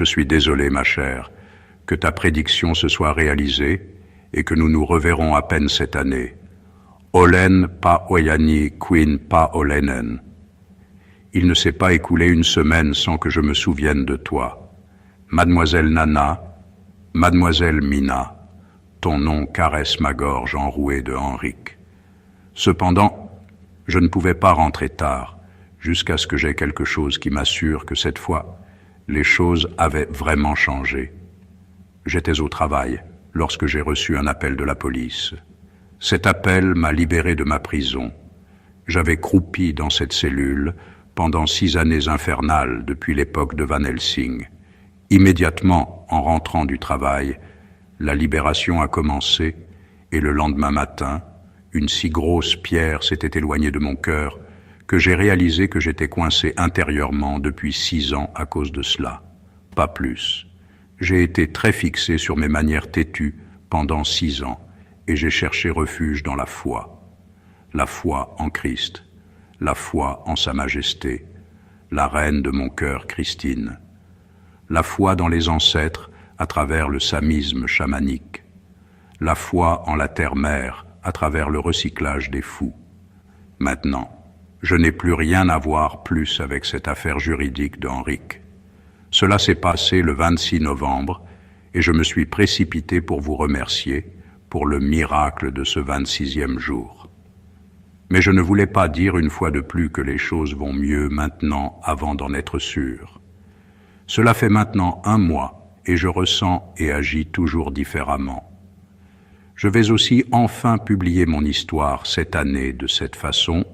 Je suis désolé, ma chère, que ta prédiction se soit réalisée et que nous nous reverrons à peine cette année. Olen pa oyani queen pa olenen. Il ne s'est pas écoulé une semaine sans que je me souvienne de toi. Mademoiselle Nana, Mademoiselle Mina, ton nom caresse ma gorge enrouée de Henrique. Cependant, je ne pouvais pas rentrer tard, jusqu'à ce que j'aie quelque chose qui m'assure que cette fois, les choses avaient vraiment changé. J'étais au travail lorsque j'ai reçu un appel de la police. Cet appel m'a libéré de ma prison. J'avais croupi dans cette cellule pendant 6 années infernales depuis l'époque de Van Helsing. Immédiatement, en rentrant du travail, la libération a commencé et le lendemain matin, une si grosse pierre s'était éloignée de mon cœur que j'ai réalisé que j'étais coincé intérieurement depuis 6 ans à cause de cela. Pas plus. J'ai été très fixé sur mes manières têtues pendant 6 ans et j'ai cherché refuge dans la foi. La foi en Christ, la foi en Sa Majesté, la reine de mon cœur, Christine. La foi dans les ancêtres à travers le samisme chamanique. La foi en la terre-mère à travers le recyclage des fous. Maintenant, je n'ai plus rien à voir plus avec cette affaire juridique de Henrique. Cela s'est passé le 26 novembre et je me suis précipité pour vous remercier pour le miracle de ce 26e jour. Mais je ne voulais pas dire une fois de plus que les choses vont mieux maintenant avant d'en être sûr. Cela fait maintenant 1 mois et je ressens et agis toujours différemment. Je vais aussi enfin publier mon histoire cette année de cette façon,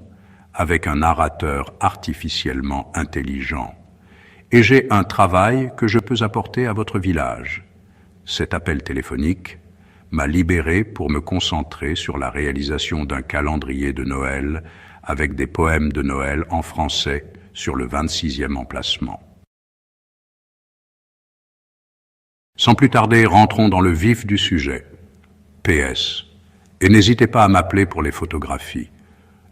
avec un narrateur artificiellement intelligent. Et j'ai un travail que je peux apporter à votre village. Cet appel téléphonique m'a libéré pour me concentrer sur la réalisation d'un calendrier de Noël avec des poèmes de Noël en français sur le 26e emplacement. Sans plus tarder, rentrons dans le vif du sujet. PS. Et n'hésitez pas à m'appeler pour les photographies.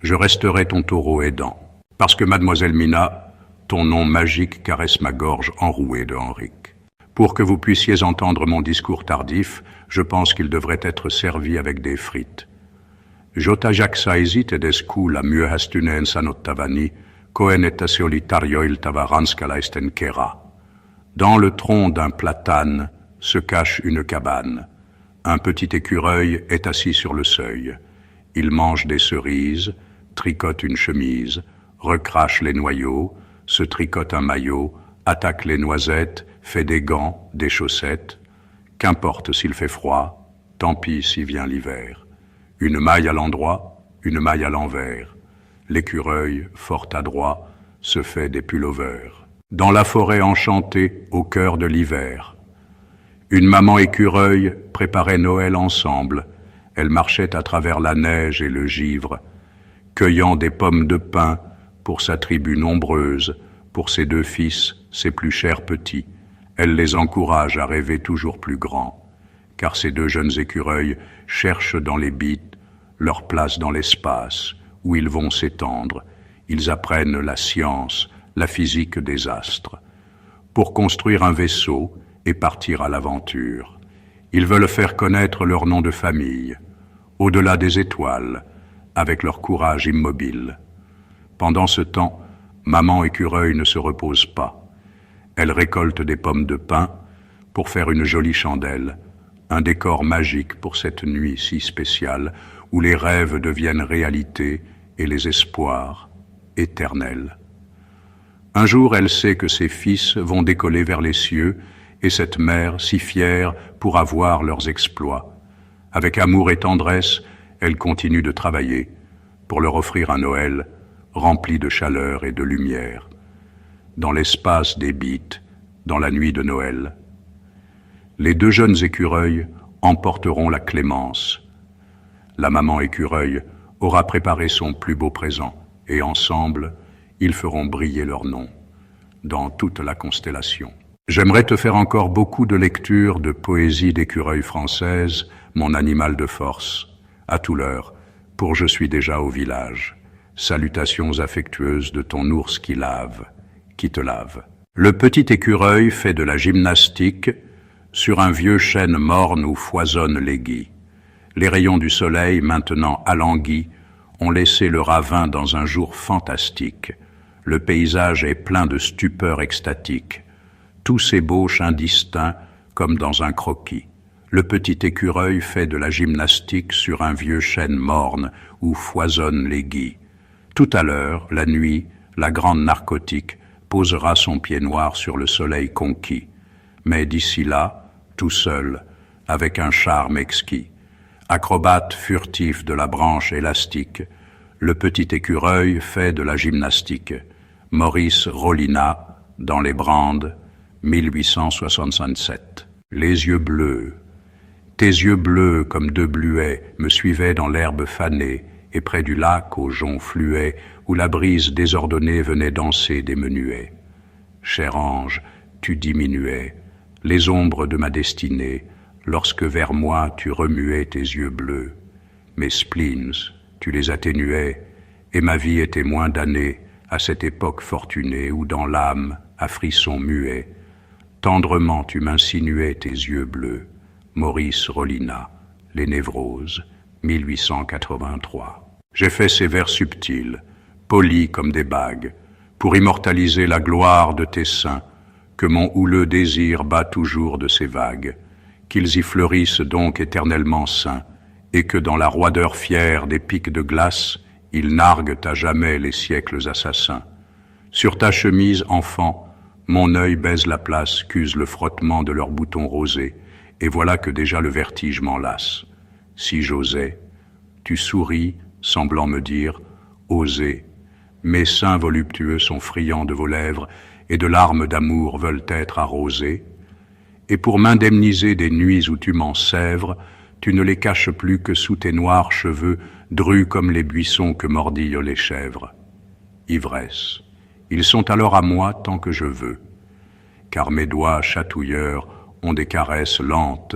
Je resterai ton taureau aidant. Parce que, Mademoiselle Mina, ton nom magique caresse ma gorge enrouée de Henrique. Pour que vous puissiez entendre mon discours tardif, je pense qu'il devrait être servi avec des frites. Jota jaksaisi tedescu la myöhästyneen sanottavani, koen että se oli tarjoiltava ranskalaisten kera. Dans le tronc d'un platane se cache une cabane. Un petit écureuil est assis sur le seuil. Il mange des cerises, tricote une chemise, recrache les noyaux, se tricote un maillot, attaque les noisettes, fait des gants, des chaussettes. Qu'importe s'il fait froid, tant pis si vient l'hiver. Une maille à l'endroit, une maille à l'envers. L'écureuil, fort adroit, se fait des pullovers. Dans la forêt enchantée, au cœur de l'hiver. Une maman écureuil préparait Noël ensemble. Elle marchait à travers la neige et le givre, cueillant des pommes de pin pour sa tribu nombreuse, pour ses 2 fils, ses plus chers petits. Elle les encourage à rêver toujours plus grand, car ces 2 jeunes écureuils cherchent dans les bites leur place dans l'espace, où ils vont s'étendre. Ils apprennent la science, la physique des astres, pour construire un vaisseau et partir à l'aventure. Ils veulent faire connaître leur nom de famille, au-delà des étoiles, avec leur courage immobile. Pendant ce temps, maman écureuil ne se repose pas. Elle récolte des pommes de pin pour faire une jolie chandelle, un décor magique pour cette nuit si spéciale où les rêves deviennent réalité et les espoirs éternels. Un jour, elle sait que ses fils vont décoller vers les cieux et cette mère, si fière, pourra voir leurs exploits. Avec amour et tendresse, elle continue de travailler pour leur offrir un Noël rempli de chaleur et de lumière, dans l'espace des bites, dans la nuit de Noël. Les 2 jeunes écureuils emporteront la clémence. La maman écureuil aura préparé son plus beau présent, et ensemble, ils feront briller leur nom dans toute la constellation. J'aimerais te faire encore beaucoup de lectures de poésie d'écureuil française, mon animal de force, à tout l'heure, pour je suis déjà au village. Salutations affectueuses de ton ours qui te lave. Le petit écureuil fait de la gymnastique sur un vieux chêne morne où foisonnent les gui. Les rayons du soleil, maintenant alanguis, ont laissé le ravin dans un jour fantastique. Le paysage est plein de stupeur extatique. Tout s'ébauche indistinct comme dans un croquis. Le petit écureuil fait de la gymnastique sur un vieux chêne morne où foisonnent les gui. Tout à l'heure, la nuit, la grande narcotique posera son pied noir sur le soleil conquis. Mais d'ici là, tout seul, avec un charme exquis, acrobate furtif de la branche élastique, le petit écureuil fait de la gymnastique. Maurice Rollinat, dans Les Brandes, 1867. Les yeux bleus. Tes yeux bleus comme deux bluets me suivaient dans l'herbe fanée, et près du lac au jonc fluet, où la brise désordonnée venait danser des menuets. Cher ange, tu diminuais les ombres de ma destinée, lorsque vers moi tu remuais tes yeux bleus. Mes spleens, tu les atténuais, et ma vie était moins damnée à cette époque fortunée où dans l'âme, à frissons muets, tendrement tu m'insinuais tes yeux bleus. Maurice Rollinat, Les Névroses, 1883. J'ai fait ces vers subtils, polis comme des bagues, pour immortaliser la gloire de tes seins, que mon houleux désir bat toujours de ces vagues, qu'ils y fleurissent donc éternellement sains, et que dans la roideur fière des pics de glace, ils narguent à jamais les siècles assassins. Sur ta chemise, enfant, mon œil baise la place qu'use le frottement de leurs boutons rosés, et voilà que déjà le vertige m'enlace. Si j'osais, tu souris, semblant me dire « Osez ». Mes seins voluptueux sont friands de vos lèvres, et de larmes d'amour veulent être arrosés. Et pour m'indemniser des nuits où tu m'ensèvres, tu ne les caches plus que sous tes noirs cheveux, drus comme les buissons que mordillent les chèvres. Ivresse, ils sont alors à moi tant que je veux, car mes doigts chatouilleurs ont des caresses lentes,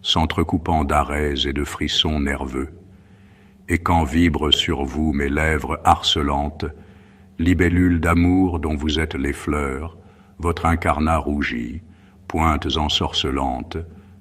s'entrecoupant d'arrêts et de frissons nerveux. Et quand vibrent sur vous mes lèvres harcelantes, libellules d'amour dont vous êtes les fleurs, votre incarnat rougit, pointes ensorcelantes,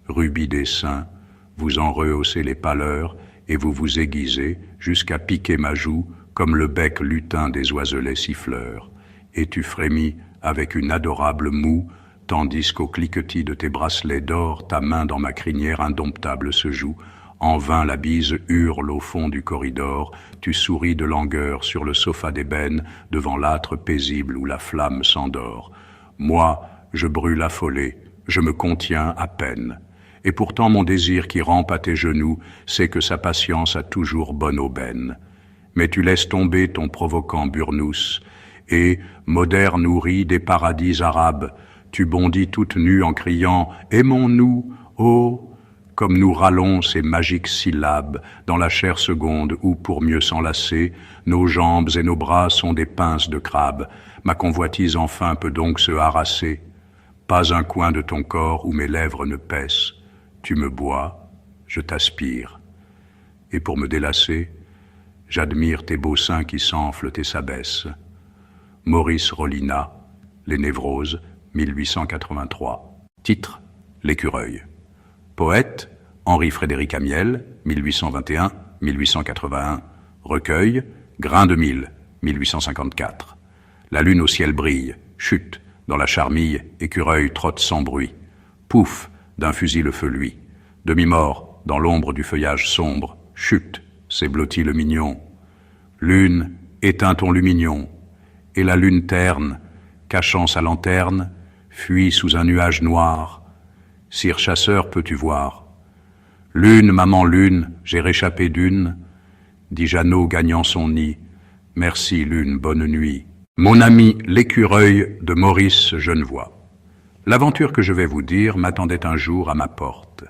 rubis des seins, vous en rehaussez les pâleurs et vous vous aiguisez jusqu'à piquer ma joue comme le bec lutin des oiselets siffleurs. Et tu frémis avec une adorable moue, tandis qu'au cliquetis de tes bracelets d'or, ta main dans ma crinière indomptable se joue. En vain la bise hurle au fond du corridor, tu souris de langueur sur le sofa d'ébène, devant l'âtre paisible où la flamme s'endort. Moi, je brûle affolé, je me contiens à peine. Et pourtant mon désir qui rampe à tes genoux sait que sa patience a toujours bonne aubaine. Mais tu laisses tomber ton provoquant burnous, et, modère nourri des paradis arabes, tu bondis toute nue en criant « Aimons-nous, oh !» comme nous râlons ces magiques syllabes dans la chair seconde où, pour mieux s'enlacer, nos jambes et nos bras sont des pinces de crabe. Ma convoitise enfin peut donc se harrasser. Pas un coin de ton corps où mes lèvres ne paissent. Tu me bois, je t'aspire. Et pour me délasser, j'admire tes beaux seins qui s'enflent et s'abaissent. Maurice Rollinat, Les Névroses, 1883. Titre, L'écureuil. Poète, Henri-Frédéric Amiel, 1821-1881. Recueil, Grain de mil, 1854. La lune au ciel brille, chute, dans la charmille, écureuil trotte sans bruit. Pouf, d'un fusil le feu lui. Demi-mort, dans l'ombre du feuillage sombre, chute, c'est blotti le mignon. Lune, éteins ton lumignon, et la lune terne, cachant sa lanterne, fuit sous un nuage noir. Sire chasseur, peux-tu voir? Lune, maman lune, j'ai réchappé d'une, dit Jeannot gagnant son nid. Merci lune, bonne nuit. Mon ami l'écureuil de Maurice Genevoix. L'aventure que je vais vous dire m'attendait un jour à ma porte.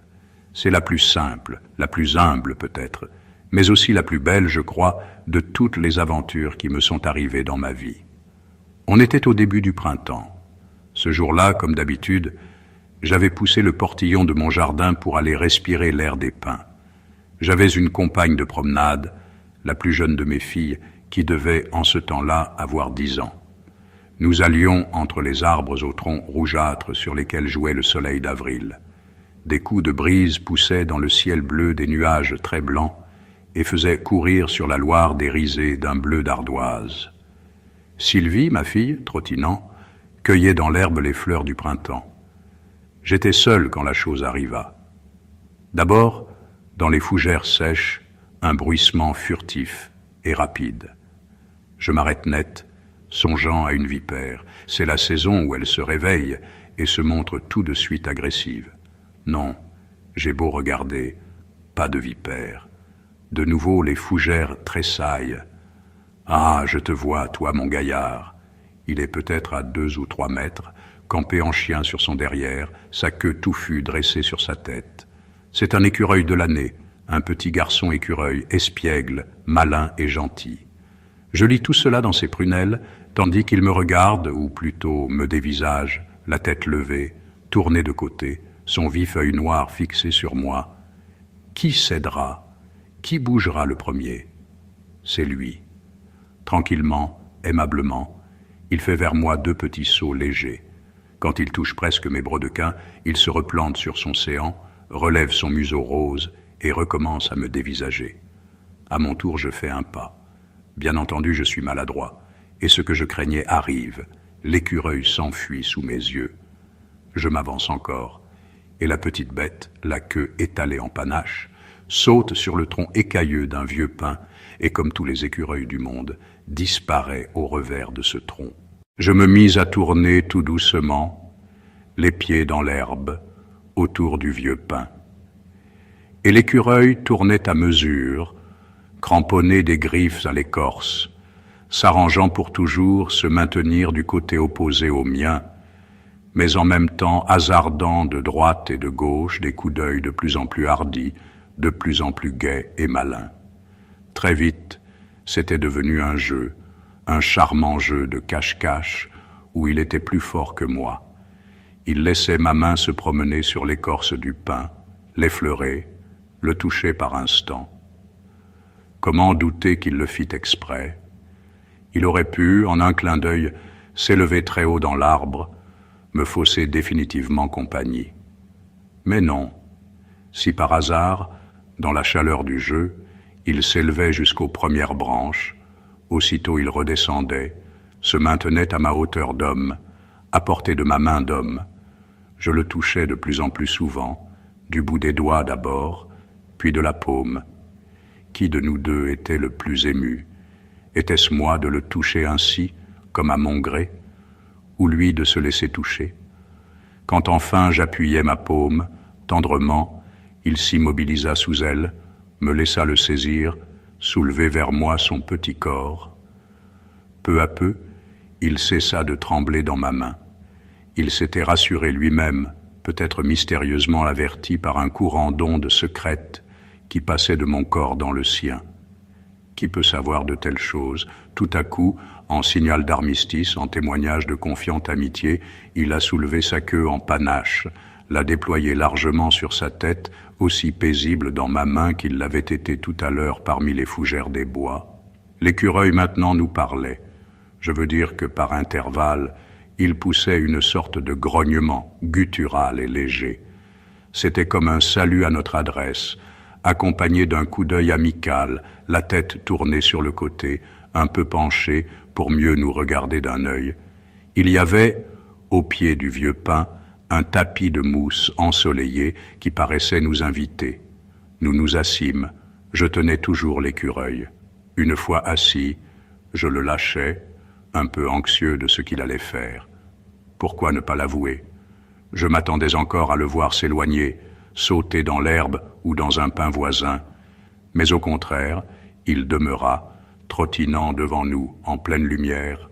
C'est la plus simple, la plus humble peut-être, mais aussi la plus belle, je crois, de toutes les aventures qui me sont arrivées dans ma vie. On était au début du printemps. Ce jour-là, comme d'habitude, j'avais poussé le portillon de mon jardin pour aller respirer l'air des pins. J'avais une compagne de promenade, la plus jeune de mes filles, qui devait, en ce temps-là, avoir 10 ans. Nous allions entre les arbres aux troncs rougeâtres sur lesquels jouait le soleil d'avril. Des coups de brise poussaient dans le ciel bleu des nuages très blancs et faisaient courir sur la Loire des risées d'un bleu d'ardoise. Sylvie, ma fille, trottinant, cueillait dans l'herbe les fleurs du printemps. J'étais seul quand la chose arriva. D'abord, dans les fougères sèches, un bruissement furtif et rapide. Je m'arrête net, songeant à une vipère. C'est la saison où elle se réveille et se montre tout de suite agressive. Non, j'ai beau regarder, pas de vipère. De nouveau les fougères tressaillent. Ah, je te vois, toi, mon gaillard. Il est peut-être à 2 ou 3 mètres, campé en chien sur son derrière, sa queue touffue dressée sur sa tête. C'est un écureuil de l'année, un petit garçon écureuil, espiègle, malin et gentil. Je lis tout cela dans ses prunelles, tandis qu'il me regarde, ou plutôt me dévisage, la tête levée, tournée de côté, son vif œil noir fixé sur moi. Qui cédera? Qui bougera le premier? C'est lui. Tranquillement, aimablement, il fait vers moi 2 petits sauts légers. Quand il touche presque mes brodequins, il se replante sur son séant, relève son museau rose et recommence à me dévisager. À mon tour, je fais un pas. Bien entendu, je suis maladroit, et ce que je craignais arrive. L'écureuil s'enfuit sous mes yeux. Je m'avance encore, et la petite bête, la queue étalée en panache, saute sur le tronc écailleux d'un vieux pin, et comme tous les écureuils du monde, disparaît au revers de ce tronc. Je me mis à tourner tout doucement, les pieds dans l'herbe, autour du vieux pin. Et l'écureuil tournait à mesure, cramponné des griffes à l'écorce, s'arrangeant pour toujours se maintenir du côté opposé au mien, mais en même temps hasardant de droite et de gauche des coups d'œil de plus en plus hardis, de plus en plus gais et malins. Très vite, c'était devenu un jeu, un charmant jeu de cache-cache où il était plus fort que moi. Il laissait ma main se promener sur l'écorce du pin, l'effleurer, le toucher par instants. Comment douter qu'il le fît exprès? Il aurait pu, en un clin d'œil, s'élever très haut dans l'arbre, me fausser définitivement compagnie. Mais non, si par hasard, dans la chaleur du jeu, il s'élevait jusqu'aux premières branches, aussitôt il redescendait, se maintenait à ma hauteur d'homme, à portée de ma main d'homme. Je le touchais de plus en plus souvent, du bout des doigts d'abord, puis de la paume. Qui de nous deux était le plus ému? Était-ce moi de le toucher ainsi, comme à mon gré, ou lui de se laisser toucher? Quand enfin j'appuyai ma paume, tendrement, il s'immobilisa sous elle, me laissa le saisir, soulever vers moi son petit corps. Peu à peu, il cessa de trembler dans ma main. Il s'était rassuré lui-même, peut-être mystérieusement averti par un courant d'ondes secrètes qui passait de mon corps dans le sien. Qui peut savoir de telles choses? Tout à coup, en signal d'armistice, en témoignage de confiante amitié, il a soulevé sa queue en panache, l'a déployée largement sur sa tête, aussi paisible dans ma main qu'il l'avait été tout à l'heure parmi les fougères des bois. L'écureuil maintenant nous parlait. Je veux dire que par intervalles, il poussait une sorte de grognement, guttural et léger. C'était comme un salut à notre adresse, accompagné d'un coup d'œil amical, la tête tournée sur le côté, un peu penchée pour mieux nous regarder d'un œil. Il y avait, au pied du vieux pin, un tapis de mousse ensoleillé qui paraissait nous inviter. Nous nous assîmes, je tenais toujours l'écureuil. Une fois assis, je le lâchais, un peu anxieux de ce qu'il allait faire. Pourquoi ne pas l'avouer? Je m'attendais encore à le voir s'éloigner, sauter dans l'herbe ou dans un pin voisin, mais au contraire, il demeura, trottinant devant nous en pleine lumière,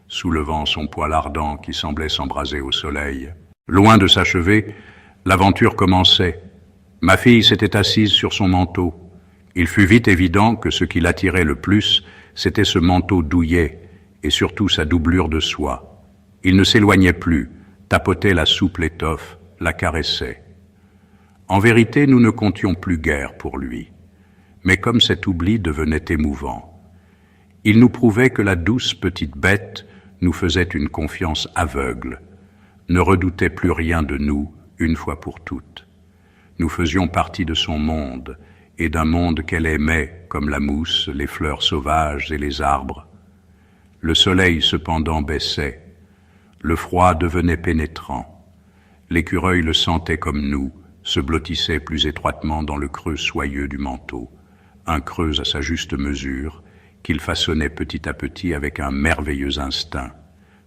soulevant son poil ardent qui semblait s'embraser au soleil. Loin de s'achever, l'aventure commençait. Ma fille s'était assise sur son manteau. Il fut vite évident que ce qui l'attirait le plus, c'était ce manteau douillet, et surtout sa doublure de soie. Il ne s'éloignait plus, tapotait la souple étoffe, la caressait. En vérité, nous ne comptions plus guère pour lui. Mais comme cet oubli devenait émouvant, il nous prouvait que la douce petite bête nous faisait une confiance aveugle, ne redoutait plus rien de nous une fois pour toutes. Nous faisions partie de son monde, et d'un monde qu'elle aimait, comme la mousse, les fleurs sauvages et les arbres. Le soleil cependant baissait, le froid devenait pénétrant. L'écureuil le sentait comme nous, se blottissait plus étroitement dans le creux soyeux du manteau, un creux à sa juste mesure, qu'il façonnait petit à petit avec un merveilleux instinct,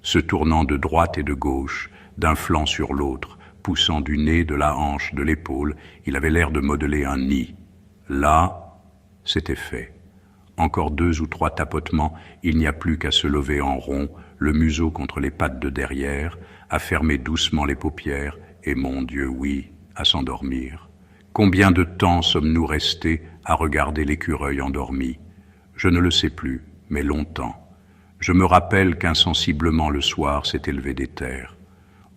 se tournant de droite et de gauche, d'un flanc sur l'autre, poussant du nez, de la hanche, de l'épaule, il avait l'air de modeler un nid. Là, c'était fait. Encore 2 ou 3 tapotements, il n'y a plus qu'à se lever en rond, le museau contre les pattes de derrière, à fermer doucement les paupières, et mon Dieu, oui, à s'endormir. Combien de temps sommes-nous restés à regarder l'écureuil endormi? Je ne le sais plus, mais longtemps. Je me rappelle qu'insensiblement le soir s'est élevé des terres.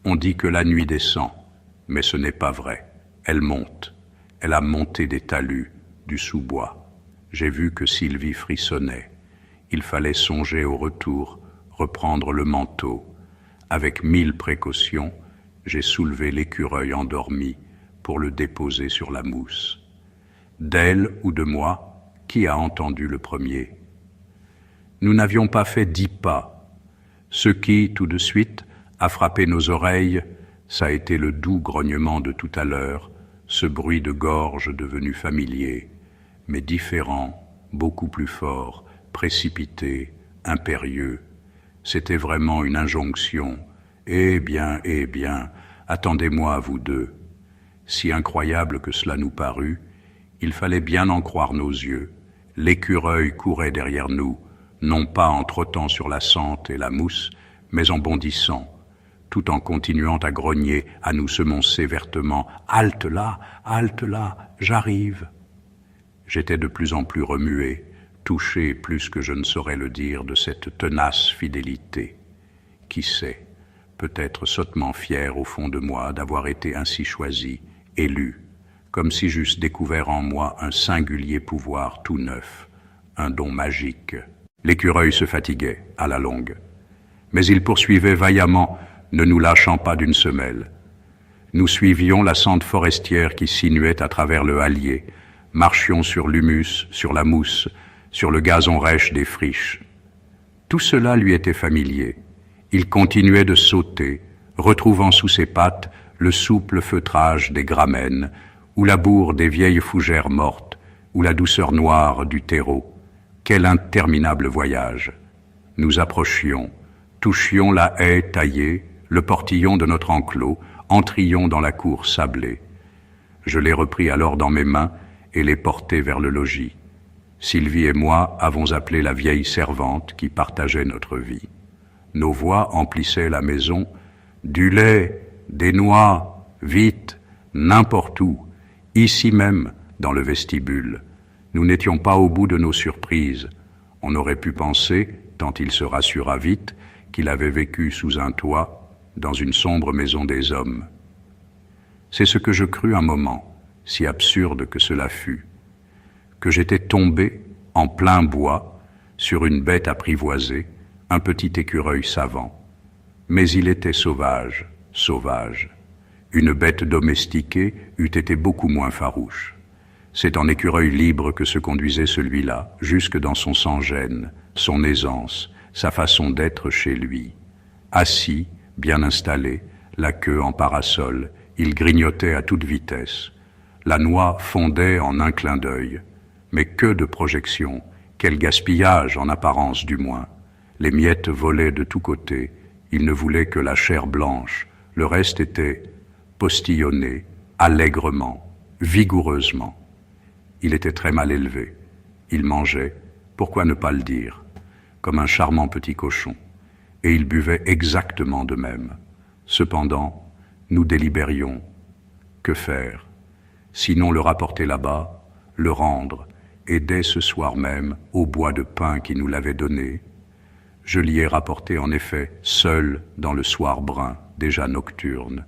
On dit que la nuit descend, mais ce n'est pas vrai. Elle monte. Elle a monté des talus, du sous-bois. J'ai vu que Sylvie frissonnait. Il fallait songer au retour, reprendre le manteau. Avec 1000 précautions, j'ai soulevé l'écureuil endormi pour le déposer sur la mousse. D'elle ou de moi, qui a entendu le premier? Nous n'avions pas fait 10 pas. Ce qui, tout de suite, a frappé nos oreilles, ça a été le doux grognement de tout à l'heure, ce bruit de gorge devenu familier, mais différent, beaucoup plus fort, précipité, impérieux. C'était vraiment une injonction. Eh bien, attendez-moi, vous deux. Si incroyable que cela nous parût, il fallait bien en croire nos yeux. L'écureuil courait derrière nous, non pas en trottant sur la sente et la mousse, mais en bondissant, tout en continuant à grogner, à nous semoncer vertement. « Halte là, j'arrive !» J'étais de plus en plus remué, touché plus que je ne saurais le dire de cette tenace fidélité. Qui sait, peut-être sottement fier au fond de moi d'avoir été ainsi choisi, élu, comme si j'eusse découvert en moi un singulier pouvoir tout neuf, un don magique. L'écureuil se fatiguait, à la longue. Mais il poursuivait vaillamment, ne nous lâchant pas d'une semelle. Nous suivions la sente forestière qui sinuait à travers le hallier, marchions sur l'humus, sur la mousse, sur le gazon rêche des friches. Tout cela lui était familier. Il continuait de sauter, retrouvant sous ses pattes le souple feutrage des gramènes, ou la bourre des vieilles fougères mortes, ou la douceur noire du terreau. Quel interminable voyage! Nous approchions, touchions la haie taillée, le portillon de notre enclos, entrions dans la cour sablée. Je les repris alors dans mes mains et les portai vers le logis. Sylvie et moi avons appelé la vieille servante qui partageait notre vie. Nos voix emplissaient la maison. Du lait, des noix, vite, n'importe où, ici même, dans le vestibule. Nous n'étions pas au bout de nos surprises. On aurait pu penser, tant il se rassura vite, qu'il avait vécu sous un toit, dans une sombre maison des hommes. C'est ce que je crus un moment, si absurde que cela fût, que j'étais tombé, en plein bois, sur une bête apprivoisée, un petit écureuil savant. Mais il était sauvage, sauvage. Une bête domestiquée eût été beaucoup moins farouche. C'est en écureuil libre que se conduisait celui-là, jusque dans son sans-gêne, son aisance, sa façon d'être chez lui. Assis, bien installé, la queue en parasol, il grignotait à toute vitesse. La noix fondait en un clin d'œil. Mais que de projections, quel gaspillage en apparence du moins. Les miettes volaient de tous côtés, il ne voulait que la chair blanche, le reste était postillonné, allègrement, vigoureusement. Il était très mal élevé, il mangeait, pourquoi ne pas le dire, comme un charmant petit cochon, et il buvait exactement de même. Cependant, nous délibérions. Que faire? Sinon le rapporter là-bas, le rendre, et dès ce soir même, au bois de pin qui nous l'avait donné, je l'y ai rapporté en effet, seul dans le soir brun, déjà nocturne.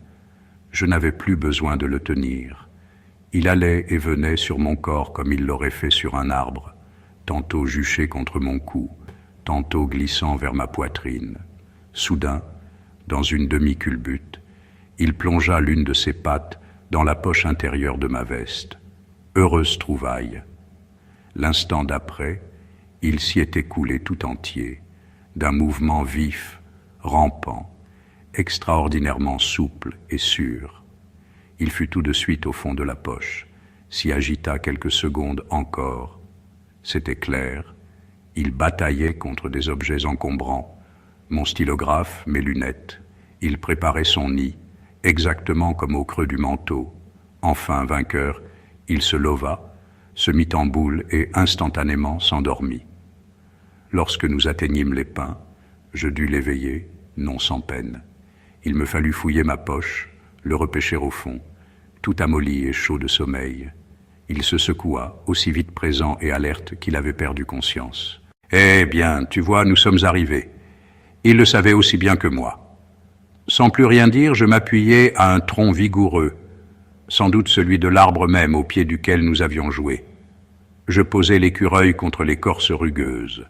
Je n'avais plus besoin de le tenir. Il allait et venait sur mon corps comme il l'aurait fait sur un arbre, tantôt juché contre mon cou, tantôt glissant vers ma poitrine. Soudain, dans une demi-culbute, il plongea l'une de ses pattes dans la poche intérieure de ma veste. Heureuse trouvaille. L'instant d'après, il s'y était coulé tout entier, d'un mouvement vif, rampant, extraordinairement souple et sûr. Il fut tout de suite au fond de la poche, s'y agita quelques secondes encore. C'était clair, il bataillait contre des objets encombrants, mon stylographe, mes lunettes. Il préparait son nid, exactement comme au creux du manteau. Enfin, vainqueur, il se leva, se mit en boule et instantanément s'endormit. Lorsque nous atteignîmes les pins, je dus l'éveiller, non sans peine. Il me fallut fouiller ma poche, le repêcher au fond, tout amolli et chaud de sommeil. Il se secoua, aussi vite présent et alerte qu'il avait perdu conscience. « Eh bien, tu vois, nous sommes arrivés. » Il le savait aussi bien que moi. Sans plus rien dire, je m'appuyai à un tronc vigoureux, sans doute celui de l'arbre même au pied duquel nous avions joué. Je posai l'écureuil contre l'écorce rugueuse.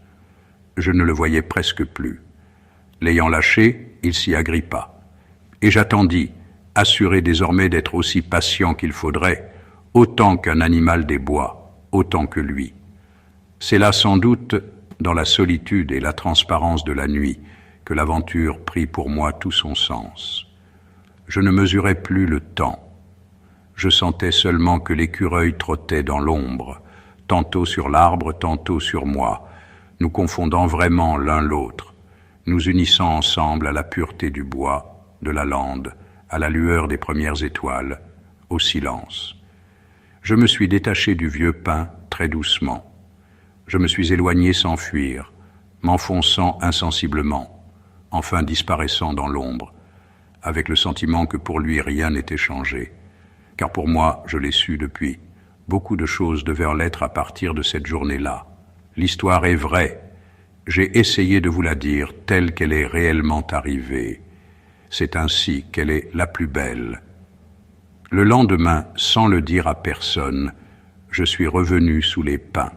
Je ne le voyais presque plus. L'ayant lâché, il s'y agrippa. Et j'attendis, assuré désormais d'être aussi patient qu'il faudrait, autant qu'un animal des bois, autant que lui. C'est là sans doute, dans la solitude et la transparence de la nuit, que l'aventure prit pour moi tout son sens. Je ne mesurais plus le temps. Je sentais seulement que l'écureuil trottait dans l'ombre, tantôt sur l'arbre, tantôt sur moi, nous confondant vraiment l'un l'autre, nous unissant ensemble à la pureté du bois, de la lande, à la lueur des premières étoiles, au silence. Je me suis détaché du vieux pin très doucement. Je me suis éloigné sans fuir, m'enfonçant insensiblement, enfin disparaissant dans l'ombre, avec le sentiment que pour lui rien n'était changé. Car pour moi, je l'ai su depuis, beaucoup de choses devaient l'être à partir de cette journée-là. L'histoire est vraie. J'ai essayé de vous la dire telle qu'elle est réellement arrivée. C'est ainsi qu'elle est la plus belle. Le lendemain, sans le dire à personne, je suis revenu sous les pins.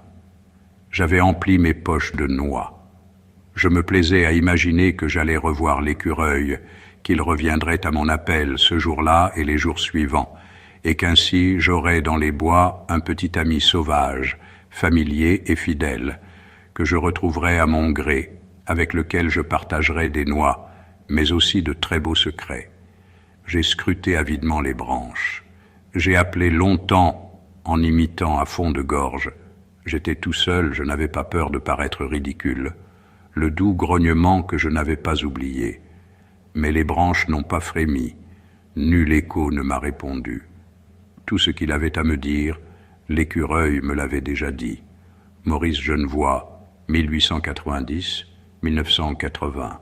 J'avais empli mes poches de noix. Je me plaisais à imaginer que j'allais revoir l'écureuil, qu'il reviendrait à mon appel ce jour-là et les jours suivants, et qu'ainsi j'aurais dans les bois un petit ami sauvage, familier et fidèle, que je retrouverais à mon gré, avec lequel je partagerais des noix, mais aussi de très beaux secrets. J'ai scruté avidement les branches. J'ai appelé longtemps en imitant à fond de gorge. J'étais tout seul, je n'avais pas peur de paraître ridicule. Le doux grognement que je n'avais pas oublié. Mais les branches n'ont pas frémi. Nul écho ne m'a répondu. Tout ce qu'il avait à me dire, l'écureuil me l'avait déjà dit. Maurice Genevoix, 1890-1980.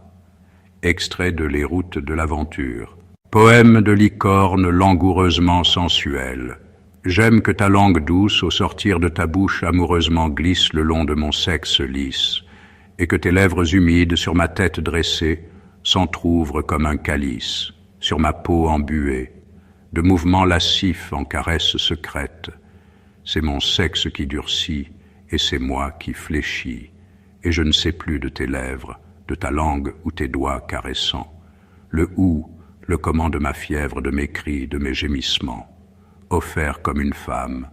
Extrait de Les routes de l'aventure. Poème de licorne langoureusement sensuel. J'aime que ta langue douce, au sortir de ta bouche, amoureusement glisse le long de mon sexe lisse, et que tes lèvres humides, sur ma tête dressée, s'entr'ouvrent comme un calice, sur ma peau embuée, de mouvements lascifs en caresses secrètes. C'est mon sexe qui durcit, et c'est moi qui fléchis, et je ne sais plus de tes lèvres, de ta langue ou tes doigts caressants. Le où, le comment de ma fièvre, de mes cris, de mes gémissements, offert comme une femme,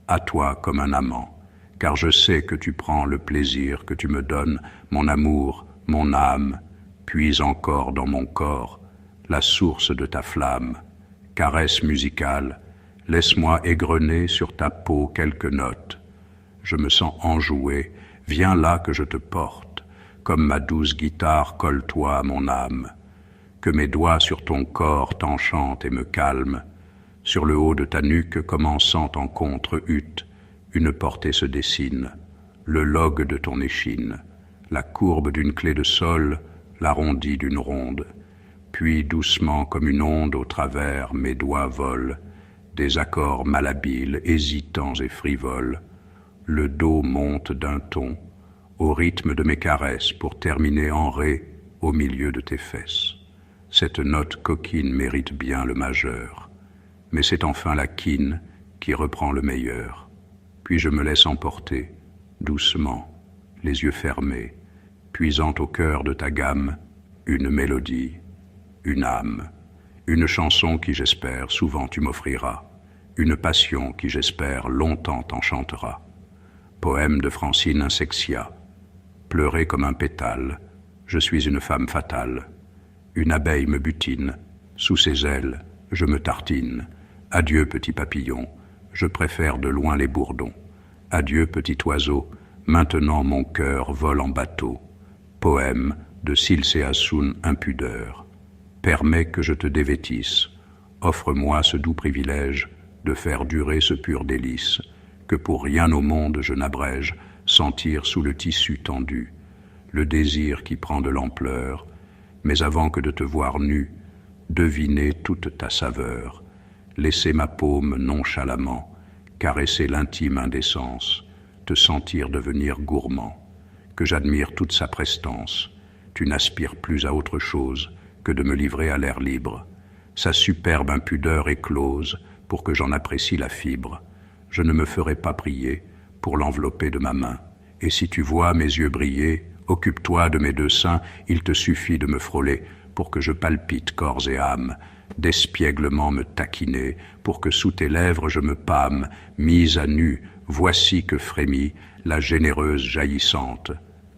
à toi comme un amant, car je sais que tu prends le plaisir que tu me donnes, mon amour, mon âme, puise encore dans mon corps la source de ta flamme. Caresse musicale, laisse-moi égrener sur ta peau quelques notes. Je me sens enjoué, viens là que je te porte, comme ma douce guitare colle-toi à mon âme. Que mes doigts sur ton corps t'enchantent et me calment. Sur le haut de ta nuque, commençant en contre-hutte, une portée se dessine, le logue de ton échine, la courbe d'une clé de sol, l'arrondi d'une ronde. Puis doucement comme une onde au travers, mes doigts volent, des accords malhabiles, hésitants et frivoles. Le dos monte d'un ton, au rythme de mes caresses, pour terminer en ré au milieu de tes fesses. Cette note coquine mérite bien le majeur, mais c'est enfin la quine qui reprend le meilleur. Puis je me laisse emporter, doucement, les yeux fermés, puisant au cœur de ta gamme, une mélodie, une âme, une chanson qui j'espère souvent tu m'offriras, une passion qui j'espère longtemps t'enchantera. Poème de Francine Insexia. Pleurer comme un pétale, je suis une femme fatale. Une abeille me butine, sous ses ailes, je me tartine. Adieu petit papillon, je préfère de loin les bourdons. Adieu petit oiseau, maintenant mon cœur vole en bateau. Poème de Silséasoun impudeur. Permets que je te dévêtisse, offre-moi ce doux privilège de faire durer ce pur délice, que pour rien au monde je n'abrège, sentir sous le tissu tendu, le désir qui prend de l'ampleur, mais avant que de te voir nu, deviner toute ta saveur, laisser ma paume nonchalamment, caresser l'intime indécence, te sentir devenir gourmand, que j'admire toute sa prestance, tu n'aspires plus à autre chose que de me livrer à l'air libre, sa superbe impudeur éclose pour que j'en apprécie la fibre, je ne me ferai pas prier pour l'envelopper de ma main, et si tu vois mes yeux briller, occupe-toi de mes deux seins, il te suffit de me frôler pour que je palpite corps et âme, d'espièglement me taquiner, pour que sous tes lèvres je me pâme, mise à nu, voici que frémit la généreuse jaillissante.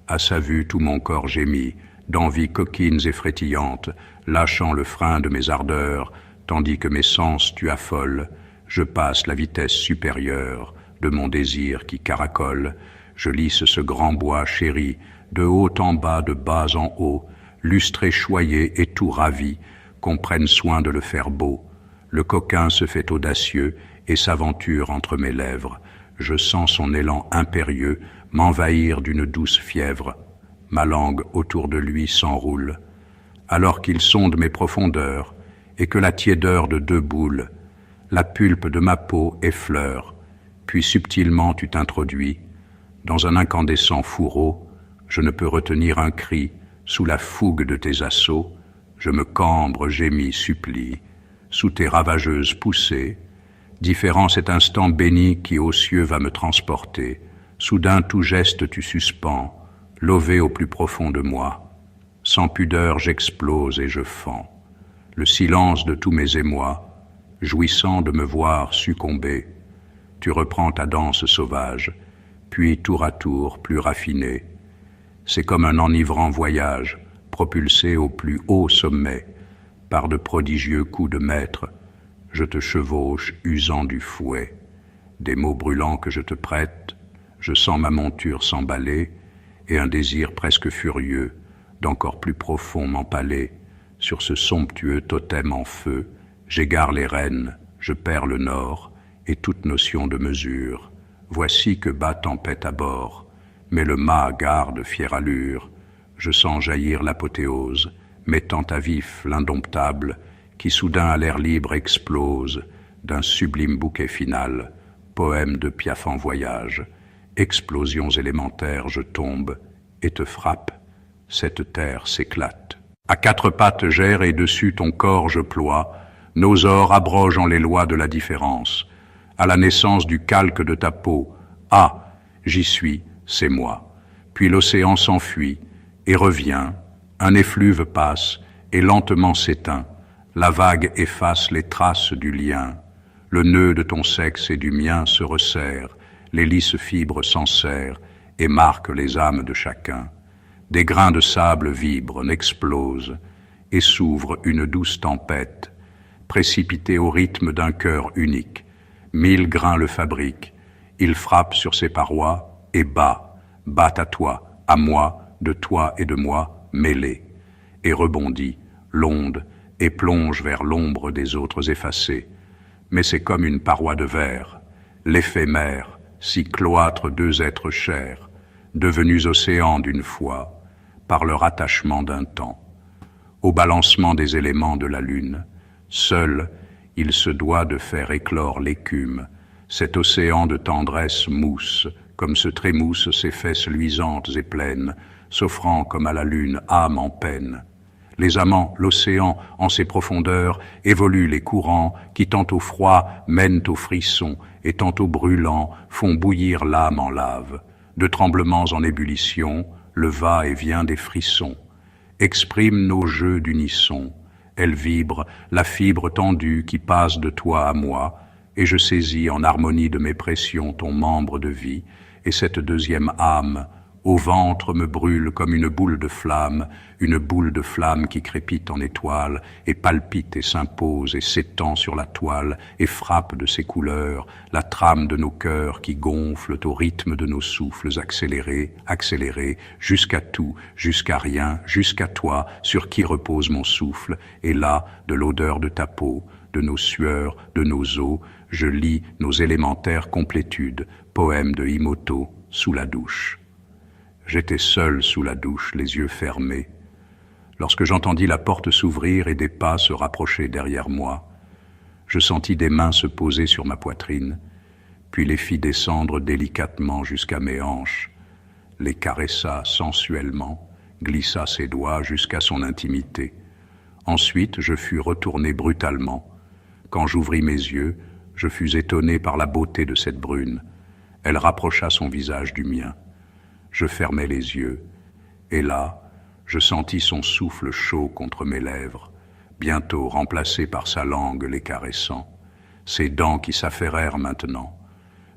À sa vue tout mon corps gémit, d'envie coquines et frétillantes, lâchant le frein de mes ardeurs, tandis que mes sens tu affoles, je passe la vitesse supérieure de mon désir qui caracole, je lisse ce grand bois chéri, de haut en bas, de bas en haut, lustré, choyé et tout ravi, qu'on prenne soin de le faire beau. Le coquin se fait audacieux et s'aventure entre mes lèvres. Je sens son élan impérieux m'envahir d'une douce fièvre. Ma langue autour de lui s'enroule, alors qu'il sonde mes profondeurs et que la tiédeur de deux boules, la pulpe de ma peau effleure, puis subtilement tu t'introduis. Dans un incandescent fourreau, je ne peux retenir un cri, sous la fougue de tes assauts, je me cambre, gémis, supplie, sous tes ravageuses poussées, différent cet instant béni qui aux cieux va me transporter, soudain tout geste tu suspends, lové au plus profond de moi, sans pudeur j'explose et je fends, le silence de tous mes émois, jouissant de me voir succomber, tu reprends ta danse sauvage, puis tour à tour plus raffiné. C'est comme un enivrant voyage, propulsé au plus haut sommet, par de prodigieux coups de maître, je te chevauche usant du fouet. Des mots brûlants que je te prête, je sens ma monture s'emballer, et un désir presque furieux, d'encore plus profond m'empaler. Sur ce somptueux totem en feu, j'égare les rênes, je perds le nord, et toute notion de mesure. Voici que bat tempête à bord, mais le mât garde fière allure. Je sens jaillir l'apothéose, mettant à vif l'indomptable, qui soudain à l'air libre explose d'un sublime bouquet final, poème de Piaf en voyage. Explosions élémentaires, je tombe et te frappe, cette terre s'éclate. À quatre pattes j'erre et dessus ton corps je ploie, nos ors abrogeant les lois de la différence. À la naissance du calque de ta peau, ah, j'y suis, c'est moi. Puis l'océan s'enfuit et revient, un effluve passe et lentement s'éteint. La vague efface les traces du lien. Le nœud de ton sexe et du mien se resserre, les lisses fibres s'enserrent et marquent les âmes de chacun. Des grains de sable vibrent, n'explosent, et s'ouvre une douce tempête, précipitée au rythme d'un cœur unique. 1000 grains le fabriquent, il frappe sur ses parois et bat à toi, à moi, de toi et de moi, mêlés, et rebondit, l'onde, et plonge vers l'ombre des autres effacés. Mais c'est comme une paroi de verre, l'éphémère, si cloître deux êtres chers, devenus océans d'une fois, par leur attachement d'un temps. Au balancement des éléments de la lune, seul, il se doit de faire éclore l'écume, cet océan de tendresse mousse, comme se trémoussent ses fesses luisantes et pleines, s'offrant comme à la lune, âme en peine. Les amants, l'océan, en ses profondeurs, évoluent les courants qui tantôt froid mènent au frisson et tantôt brûlants font bouillir l'âme en lave. De tremblements en ébullition, le va-et-vient des frissons. exprime nos jeux d'unisson. Elle vibre, la fibre tendue qui passe de toi à moi, et je saisis en harmonie de mes pressions ton membre de vie, et cette deuxième âme, au ventre me brûle comme une boule de flamme qui crépite en étoile, et palpite et s'impose et s'étend sur la toile, et frappe de ses couleurs la trame de nos cœurs qui gonflent au rythme de nos souffles accélérés, accélérés, jusqu'à tout, jusqu'à rien, jusqu'à toi, sur qui repose mon souffle, et là, de l'odeur de ta peau, de nos sueurs, de nos os, je lis nos élémentaires complétudes, poème de Imoto, sous la douche. J'étais seul sous la douche, les yeux fermés, lorsque j'entendis la porte s'ouvrir et des pas se rapprocher derrière moi. Je sentis des mains se poser sur ma poitrine, puis les fis descendre délicatement jusqu'à mes hanches, les caressa sensuellement, glissa ses doigts jusqu'à son intimité. Ensuite, je fus retourné brutalement. Quand j'ouvris mes yeux, je fus étonné par la beauté de cette brune. Elle rapprocha son visage du mien. Je fermai les yeux, et là, je sentis son souffle chaud contre mes lèvres, bientôt remplacé par sa langue les caressant. Ses dents qui s'affairèrent maintenant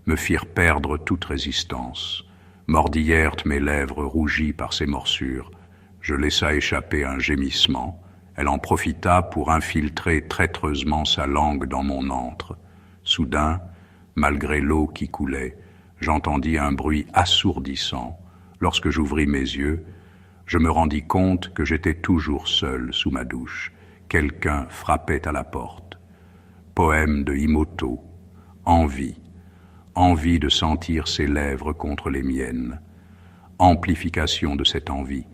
me firent perdre toute résistance, mordillèrent mes lèvres rougies par ses morsures. Je laissa échapper un gémissement. Elle en profita pour infiltrer traîtreusement sa langue dans mon antre. Soudain, malgré l'eau qui coulait, j'entendis un bruit assourdissant. Lorsque j'ouvris mes yeux, je me rendis compte que j'étais toujours seul sous ma douche. Quelqu'un frappait à la porte. Poème de Imoto. Envie. Envie de sentir ses lèvres contre les miennes. Amplification de cette envie.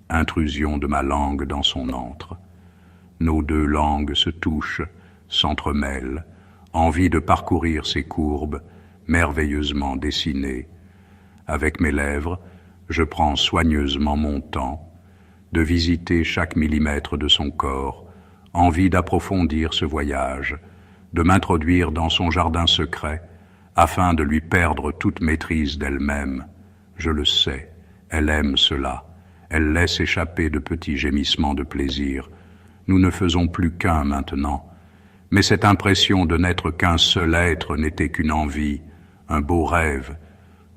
Intrusion de ma langue dans son antre. Nos deux langues se touchent, s'entremêlent. Envie de parcourir ces courbes, merveilleusement dessinées. Avec mes lèvres, je prends soigneusement mon temps de visiter chaque millimètre de son corps, envie d'approfondir ce voyage, de m'introduire dans son jardin secret, afin de lui perdre toute maîtrise d'elle-même. Je le sais, elle aime cela, elle laisse échapper de petits gémissements de plaisir. Nous ne faisons plus qu'un maintenant, mais cette impression de n'être qu'un seul être n'était qu'une envie, un beau rêve,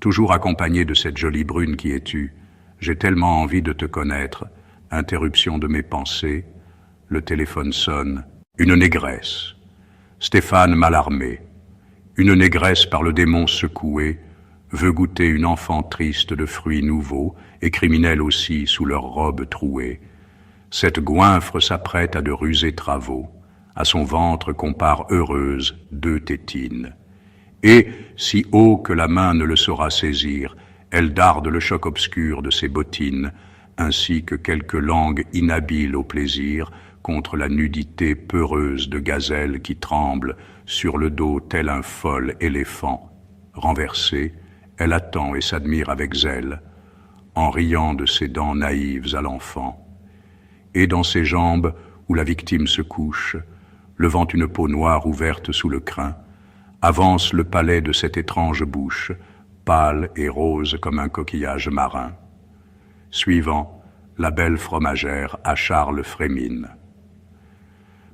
toujours accompagné de cette jolie brune qui es-tu. J'ai tellement envie de te connaître. Interruption de mes pensées. Le téléphone sonne. Une négresse. Stéphane Mallarmé. Une négresse par le démon secouée veut goûter une enfant triste de fruits nouveaux et criminelle aussi sous leurs robes trouées. Cette goinfre s'apprête à de rusés travaux. À son ventre compare heureuse deux tétines. Et, si haut que la main ne le saura saisir, elle darde le choc obscur de ses bottines, ainsi que quelques langues inhabiles au plaisir, contre la nudité peureuse de gazelle qui tremble sur le dos tel un fol éléphant. Renversée, elle attend et s'admire avec zèle, en riant de ses dents naïves à l'enfant. Et dans ses jambes, où la victime se couche, levant une peau noire ouverte sous le crin, avance le palais de cette étrange bouche, pâle et rose comme un coquillage marin. Suivant, la belle fromagère à Charles Frémine.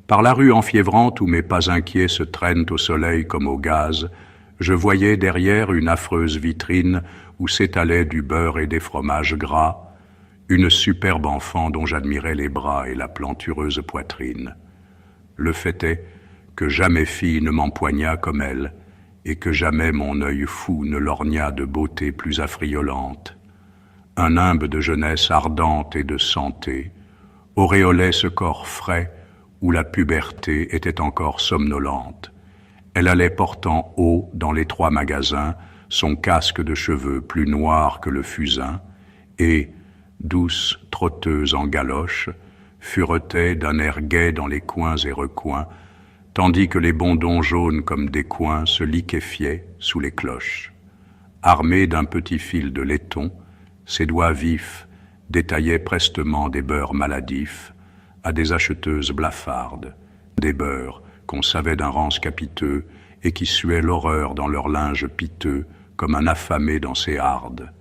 Par la rue enfiévrante où mes pas inquiets se traînent au soleil comme au gaz, je voyais derrière une affreuse vitrine où s'étalait du beurre et des fromages gras, une superbe enfant dont j'admirais les bras et la plantureuse poitrine. Le fait est que jamais fille ne m'empoigna comme elle, et que jamais mon œil fou ne lorgna de beauté plus affriolante. Un nimbe de jeunesse ardente et de santé auréolait ce corps frais où la puberté était encore somnolente. Elle allait portant haut dans l'étroit magasin son casque de cheveux plus noir que le fusain, et, douce trotteuse en galoche, furetait d'un air gai dans les coins et recoins, tandis que les bondons jaunes comme des coings se liquéfiaient sous les cloches. Armée d'un petit fil de laiton, ses doigts vifs détaillaient prestement des beurres maladifs à des acheteuses blafardes, des beurres qu'on savait d'un rance capiteux et qui suaient l'horreur dans leur linge piteux comme un affamé dans ses hardes.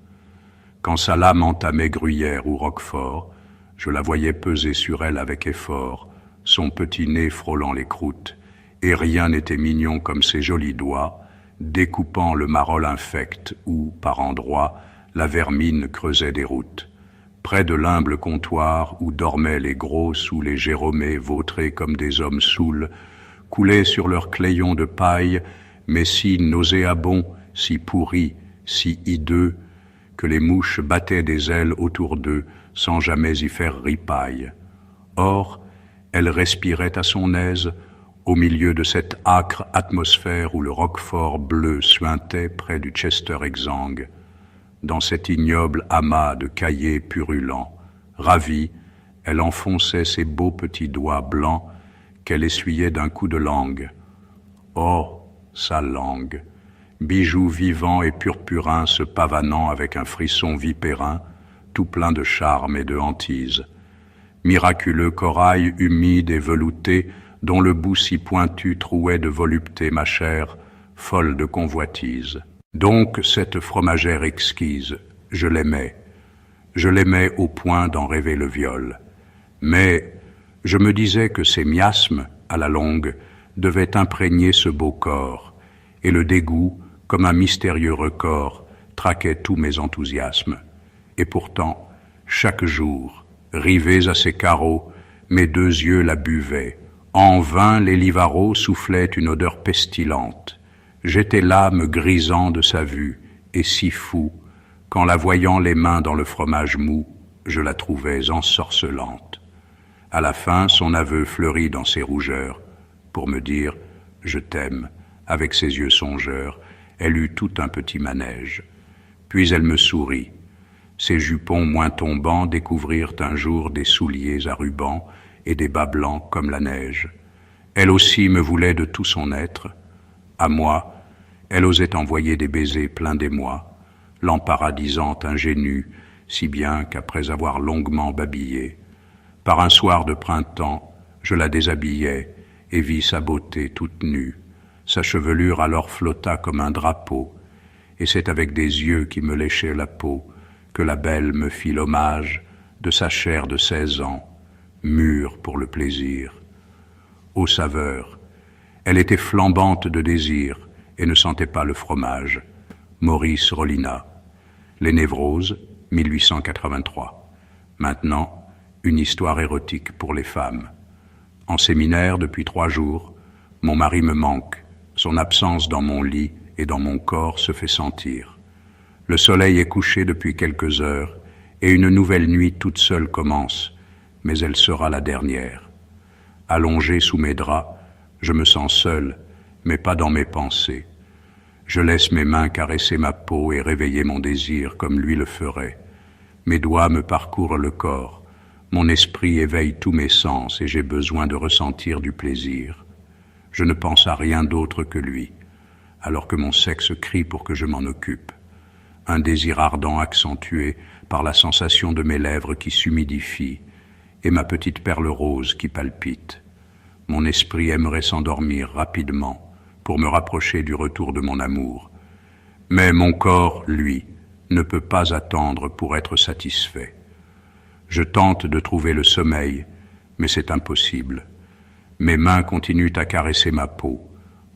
Quand sa lame entamait gruyère ou roquefort, Je la voyais peser sur elle avec effort, son petit nez frôlant les croûtes, et rien n'était mignon comme ses jolis doigts, découpant le marol infect où, par endroits, la vermine creusait des routes. Près de l'humble comptoir où dormaient les grosses ou les Jérômés vautrés comme des hommes saouls, coulaient sur leurs clayons de paille, mais si nauséabonds, si pourris, si hideux, que les mouches battaient des ailes autour d'eux sans jamais y faire ripaille. Or, elle respirait à son aise, au milieu de cette âcre atmosphère où le roquefort bleu suintait près du Chester exsangue, dans cet ignoble amas de caillés purulents. Ravie, elle enfonçait ses beaux petits doigts blancs qu'elle essuyait d'un coup de langue. Oh, sa langue, bijou vivant et purpurin se pavanant avec un frisson vipérin, tout plein de charme et de hantise. Miraculeux corail humide et velouté, dont le bout si pointu trouait de volupté ma chair, folle de convoitise. Donc cette fromagère exquise, je l'aimais au point d'en rêver le viol. Mais je me disais que ces miasmes, à la longue, devaient imprégner ce beau corps, et le dégoût, comme un mystérieux record, traquait tous mes enthousiasmes. Et pourtant, chaque jour, rivés à ses carreaux, mes deux yeux la buvaient. En vain les livareaux soufflaient une odeur pestilente. J'étais l'âme grisant de sa vue, et si fou, qu'en la voyant les mains dans le fromage mou, je la trouvais ensorcelante. À la fin, son aveu fleurit dans ses rougeurs, pour me dire « Je t'aime », avec ses yeux songeurs, elle eut tout un petit manège. Puis elle me sourit. Ses jupons moins tombants découvrirent un jour des souliers à rubans et des bas blancs comme la neige. Elle aussi me voulait de tout son être. À moi, elle osait envoyer des baisers pleins d'émoi, l'emparadisant ingénue, si bien qu'après avoir longuement babillé, par un soir de printemps, je la déshabillai et vis sa beauté toute nue. Sa chevelure alors flotta comme un drapeau, et c'est avec des yeux qui me léchaient la peau que la belle me fit l'hommage de sa chair de 16 ans, mûre pour le plaisir. Ô saveur, elle était flambante de désir et ne sentait pas le fromage. Maurice Rollinat. Les Névroses, 1883. Maintenant, une histoire érotique pour les femmes. En séminaire depuis 3 jours, mon mari me manque. Son absence dans mon lit et dans mon corps se fait sentir. Le soleil est couché depuis quelques heures et une nouvelle nuit toute seule commence, mais elle sera la dernière. Allongé sous mes draps, je me sens seul, mais pas dans mes pensées. Je laisse mes mains caresser ma peau et réveiller mon désir comme lui le ferait. Mes doigts me parcourent le corps, mon esprit éveille tous mes sens et j'ai besoin de ressentir du plaisir. Je ne pense à rien d'autre que lui, alors que mon sexe crie pour que je m'en occupe. Un désir ardent accentué par la sensation de mes lèvres qui s'humidifient et ma petite perle rose qui palpite. Mon esprit aimerait s'endormir rapidement pour me rapprocher du retour de mon amour. Mais mon corps, lui, ne peut pas attendre pour être satisfait. Je tente de trouver le sommeil, mais c'est impossible. Mes mains continuent à caresser ma peau,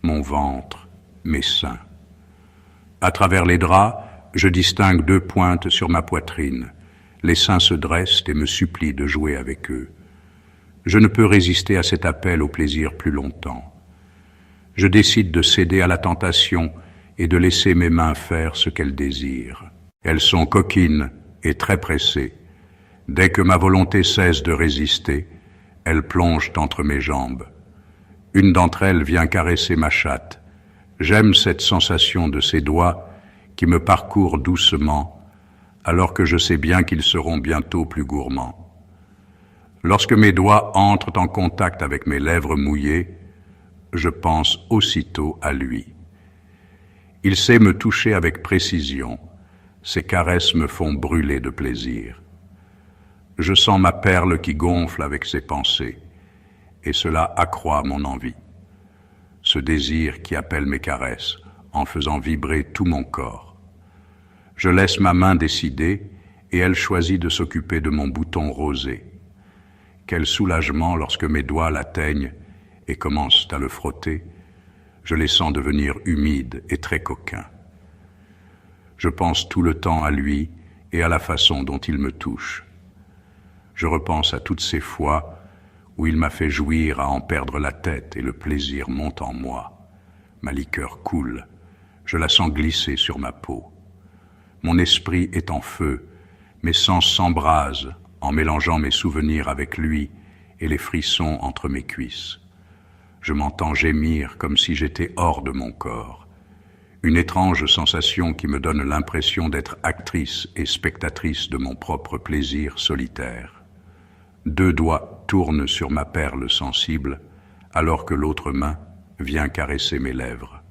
mon ventre, mes seins. À travers les draps, je distingue 2 pointes sur ma poitrine. Les seins se dressent et me supplient de jouer avec eux. Je ne peux résister à cet appel au plaisir plus longtemps. Je décide de céder à la tentation et de laisser mes mains faire ce qu'elles désirent. Elles sont coquines et très pressées. Dès que ma volonté cesse de résister, elles plongent entre mes jambes. Une d'entre elles vient caresser ma chatte. J'aime cette sensation de ses doigts qui me parcourent doucement, alors que je sais bien qu'ils seront bientôt plus gourmands. Lorsque mes doigts entrent en contact avec mes lèvres mouillées, je pense aussitôt à lui. Il sait me toucher avec précision. Ses caresses me font brûler de plaisir. Je sens ma perle qui gonfle avec ses pensées, et cela accroît mon envie. Ce désir qui appelle mes caresses, en faisant vibrer tout mon corps. Je laisse ma main décider, et elle choisit de s'occuper de mon bouton rosé. Quel soulagement lorsque mes doigts l'atteignent et commencent à le frotter. Je les sens devenir humides et très coquins. Je pense tout le temps à lui et à la façon dont il me touche. Je repense à toutes ces fois où il m'a fait jouir à en perdre la tête et le plaisir monte en moi. Ma liqueur coule, je la sens glisser sur ma peau. Mon esprit est en feu, mes sens s'embrasent en mélangeant mes souvenirs avec lui et les frissons entre mes cuisses. Je m'entends gémir comme si j'étais hors de mon corps. Une étrange sensation qui me donne l'impression d'être actrice et spectatrice de mon propre plaisir solitaire. 2 doigts tournent sur ma perle sensible, alors que l'autre main vient caresser mes lèvres.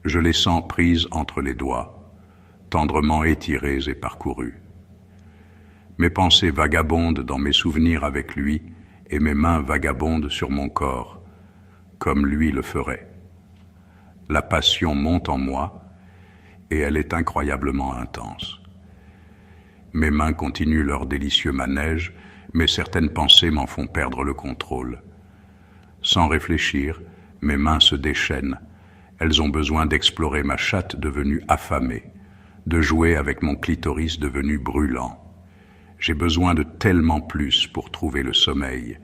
Je les sens prises entre les doigts, tendrement étirées et parcourues. Mes pensées vagabondent dans mes souvenirs avec lui et mes mains vagabondent sur mon corps, comme lui le ferait. La passion monte en moi et elle est incroyablement intense. Mes mains continuent leur délicieux manège, mais certaines pensées m'en font perdre le contrôle. Sans réfléchir, mes mains se déchaînent. Elles ont besoin d'explorer ma chatte devenue affamée, de jouer avec mon clitoris devenu brûlant. J'ai besoin de tellement plus pour trouver le sommeil,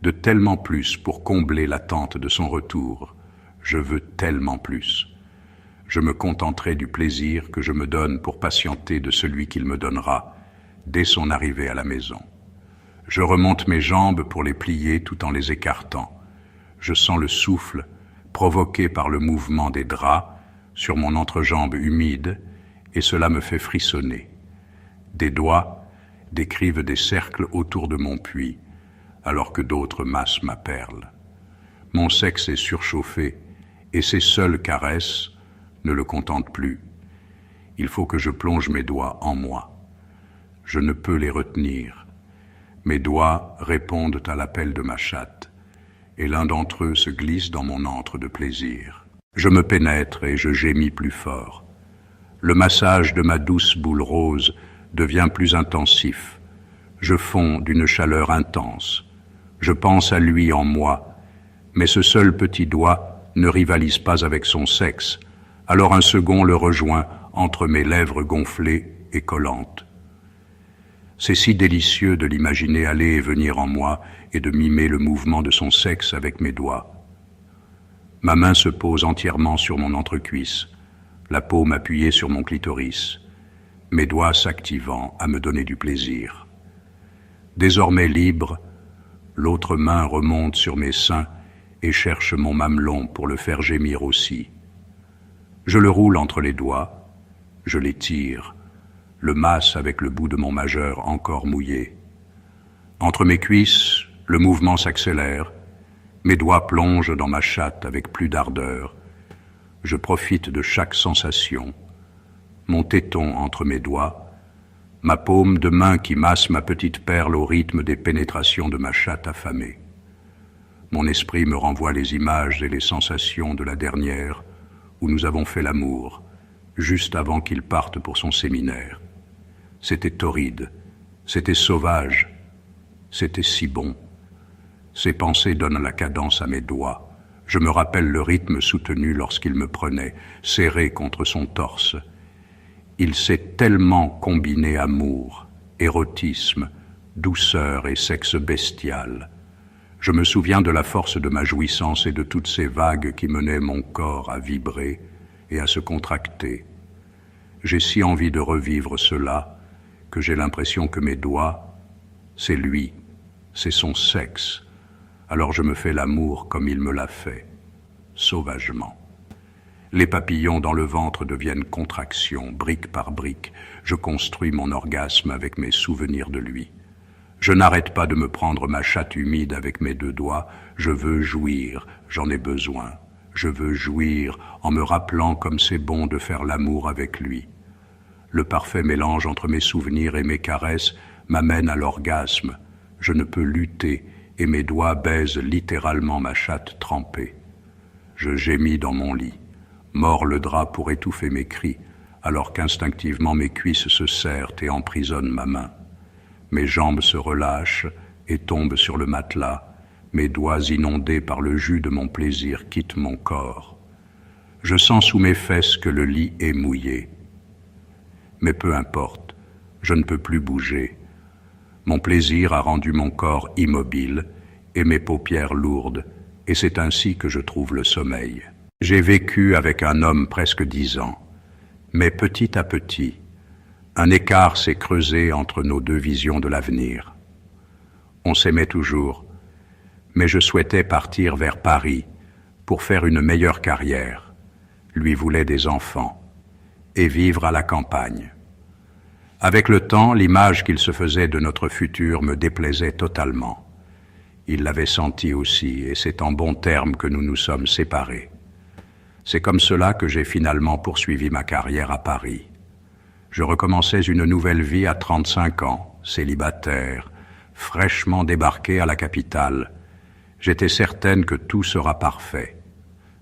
de tellement plus pour combler l'attente de son retour. Je veux tellement plus. Je me contenterai du plaisir que je me donne pour patienter de celui qu'il me donnera dès son arrivée à la maison. Je remonte mes jambes pour les plier tout en les écartant. Je sens le souffle provoqué par le mouvement des draps sur mon entrejambe humide et cela me fait frissonner. Des doigts décrivent des cercles autour de mon puits alors que d'autres massent ma perle. Mon sexe est surchauffé et ces seules caresses ne le contentent plus. Il faut que je plonge mes doigts en moi. Je ne peux les retenir. Mes doigts répondent à l'appel de ma chatte, et l'un d'entre eux se glisse dans mon antre de plaisir. Je me pénètre et je gémis plus fort. Le massage de ma douce boule rose devient plus intensif. Je fonds d'une chaleur intense. Je pense à lui en moi, mais ce seul petit doigt ne rivalise pas avec son sexe. Alors un second le rejoint entre mes lèvres gonflées et collantes. C'est si délicieux de l'imaginer aller et venir en moi et de mimer le mouvement de son sexe avec mes doigts. Ma main se pose entièrement sur mon entrecuisse, la paume appuyée sur mon clitoris, mes doigts s'activant à me donner du plaisir. Désormais libre, l'autre main remonte sur mes seins et cherche mon mamelon pour le faire gémir aussi. Je le roule entre les doigts, je l'étire, le masse avec le bout de mon majeur encore mouillé. Entre mes cuisses, le mouvement s'accélère, mes doigts plongent dans ma chatte avec plus d'ardeur. Je profite de chaque sensation. Mon téton entre mes doigts, ma paume de main qui masse ma petite perle au rythme des pénétrations de ma chatte affamée. Mon esprit me renvoie les images et les sensations de la dernière où nous avons fait l'amour, juste avant qu'il parte pour son séminaire. C'était torride, c'était sauvage, c'était si bon. Ces pensées donnent la cadence à mes doigts. Je me rappelle le rythme soutenu lorsqu'il me prenait, serré contre son torse. Il sait tellement combiner amour, érotisme, douceur et sexe bestial. Je me souviens de la force de ma jouissance et de toutes ces vagues qui menaient mon corps à vibrer et à se contracter. J'ai si envie de revivre cela que j'ai l'impression que mes doigts, c'est lui, c'est son sexe. Alors je me fais l'amour comme il me l'a fait, sauvagement. Les papillons dans le ventre deviennent contractions, brique par brique. Je construis mon orgasme avec mes souvenirs de lui. Je n'arrête pas de me prendre ma chatte humide avec mes 2 doigts. Je veux jouir, j'en ai besoin. Je veux jouir en me rappelant comme c'est bon de faire l'amour avec lui. Le parfait mélange entre mes souvenirs et mes caresses m'amène à l'orgasme. Je ne peux lutter et mes doigts baisent littéralement ma chatte trempée. Je gémis dans mon lit, mords le drap pour étouffer mes cris, alors qu'instinctivement mes cuisses se serrent et emprisonnent ma main. Mes jambes se relâchent et tombe sur le matelas. Mes doigts inondés par le jus de mon plaisir quittent mon corps. Je sens sous mes fesses que le lit est mouillé. Mais peu importe, je ne peux plus bouger. Mon plaisir a rendu mon corps immobile et mes paupières lourdes, et c'est ainsi que je trouve le sommeil. J'ai vécu avec un homme presque 10 ans, mais petit à petit, un écart s'est creusé entre nos deux visions de l'avenir. On s'aimait toujours, mais je souhaitais partir vers Paris pour faire une meilleure carrière. Lui voulait des enfants et vivre à la campagne. Avec le temps, l'image qu'il se faisait de notre futur me déplaisait totalement. Il l'avait senti aussi, et c'est en bons termes que nous nous sommes séparés. C'est comme cela que j'ai finalement poursuivi ma carrière à Paris. Je recommençais une nouvelle vie à 35 ans, célibataire, fraîchement débarqué à la capitale. J'étais certaine que tout sera parfait.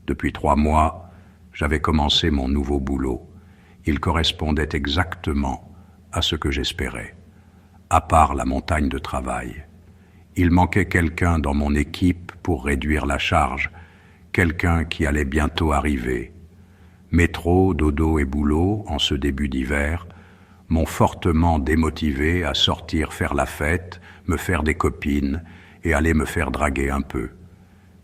Depuis 3 mois, j'avais commencé mon nouveau boulot. Il correspondait exactement à ce que j'espérais, à part la montagne de travail. Il manquait quelqu'un dans mon équipe pour réduire la charge, quelqu'un qui allait bientôt arriver. Métro, dodo et boulot, en ce début d'hiver, m'ont fortement démotivé à sortir faire la fête, me faire des copines et aller me faire draguer un peu.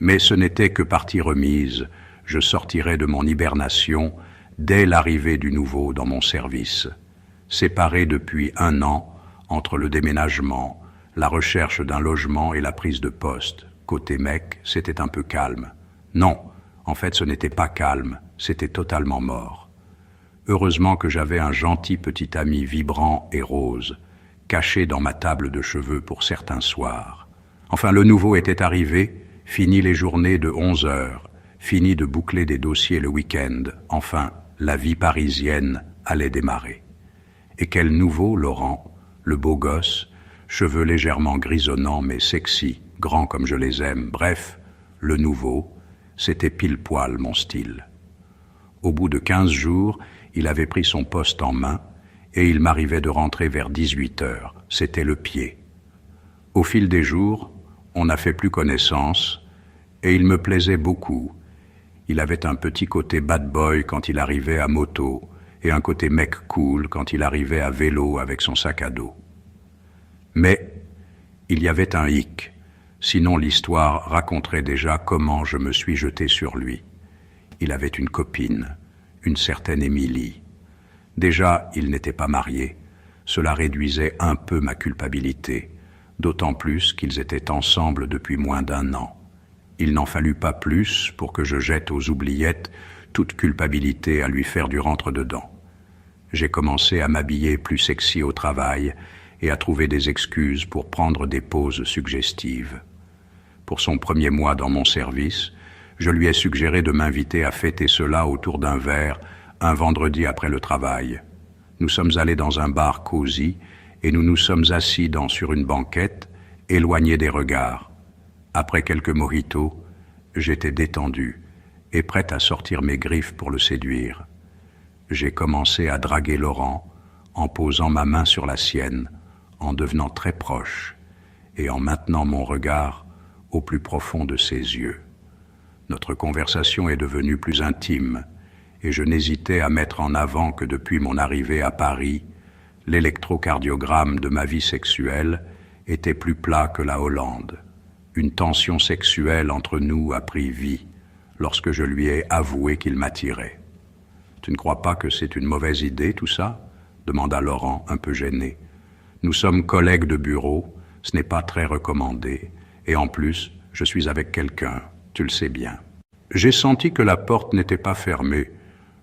Mais ce n'était que partie remise. Je sortirai de mon hibernation dès l'arrivée du nouveau dans mon service. Séparé depuis 1 an entre le déménagement, la recherche d'un logement et la prise de poste. Côté mec, c'était un peu calme. Non, en fait ce n'était pas calme, c'était totalement mort. Heureusement que j'avais un gentil petit ami vibrant et rose, caché dans ma table de cheveux pour certains soirs. Enfin, le nouveau était arrivé, fini les journées de 11 heures, fini de boucler des dossiers le week-end. Enfin, la vie parisienne allait démarrer. Et quel nouveau, Laurent, le beau gosse, cheveux légèrement grisonnants mais sexy, grands comme je les aime. Bref, le nouveau, c'était pile poil mon style. Au bout de 15 jours, il avait pris son poste en main et il m'arrivait de rentrer vers 18 heures. C'était le pied. Au fil des jours, on n'a fait plus connaissance et il me plaisait beaucoup. Il avait un petit côté bad boy quand il arrivait à moto et un côté mec cool quand il arrivait à vélo avec son sac à dos. Mais il y avait un hic, sinon l'histoire raconterait déjà comment je me suis jeté sur lui. Il avait une copine, une certaine Émilie. Déjà, il n'était pas marié. Cela réduisait un peu ma culpabilité, d'autant plus qu'ils étaient ensemble depuis moins d'1 an. Il n'en fallut pas plus pour que je jette aux oubliettes toute culpabilité à lui faire du rentre-dedans. J'ai commencé à m'habiller plus sexy au travail et à trouver des excuses pour prendre des pauses suggestives. Pour son premier mois dans mon service, je lui ai suggéré de m'inviter à fêter cela autour d'un verre un vendredi après le travail. Nous sommes allés dans un bar cosy et nous nous sommes assis sur une banquette, éloignés des regards. Après quelques mojitos, j'étais détendu et prêt à sortir mes griffes pour le séduire. J'ai commencé à draguer Laurent en posant ma main sur la sienne, en devenant très proche et en maintenant mon regard au plus profond de ses yeux. Notre conversation est devenue plus intime et je n'hésitais à mettre en avant que depuis mon arrivée à Paris, l'électrocardiogramme de ma vie sexuelle était plus plat que la Hollande. Une tension sexuelle entre nous a pris vie lorsque je lui ai avoué qu'il m'attirait. « Tu ne crois pas que c'est une mauvaise idée, tout ça ?» demanda Laurent, un peu gêné. « Nous sommes collègues de bureau, ce n'est pas très recommandé. Et en plus, je suis avec quelqu'un, tu le sais bien. » J'ai senti que la porte n'était pas fermée,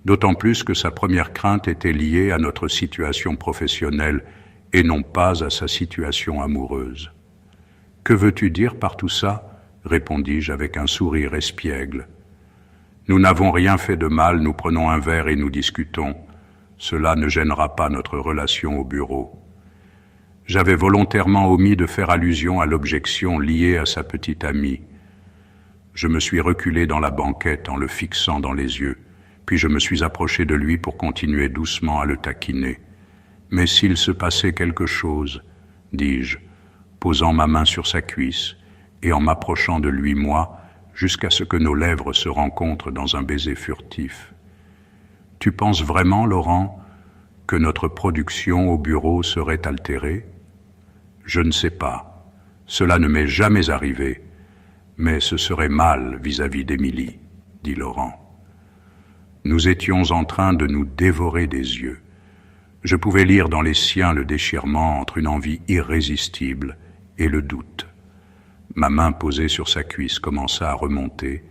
d'autant plus que sa première crainte était liée à notre situation professionnelle et non pas à sa situation amoureuse. « Que veux-tu dire par tout ça ?» répondis-je avec un sourire espiègle. « Nous n'avons rien fait de mal, nous prenons un verre et nous discutons. Cela ne gênera pas notre relation au bureau. » J'avais volontairement omis de faire allusion à l'objection liée à sa petite amie. Je me suis reculé dans la banquette en le fixant dans les yeux, puis je me suis approché de lui pour continuer doucement à le taquiner. « Mais s'il se passait quelque chose, dis-je, posant ma main sur sa cuisse et en m'approchant de lui, moi, jusqu'à ce que nos lèvres se rencontrent dans un baiser furtif. « Tu penses vraiment, Laurent, que notre production au bureau serait altérée ? » ?»« Je ne sais pas. Cela ne m'est jamais arrivé. Mais ce serait mal vis-à-vis d'Émilie, dit Laurent. Nous étions en train de nous dévorer des yeux. Je pouvais lire dans les siens le déchirement entre une envie irrésistible et le doute. Ma main posée sur sa cuisse commença à remonter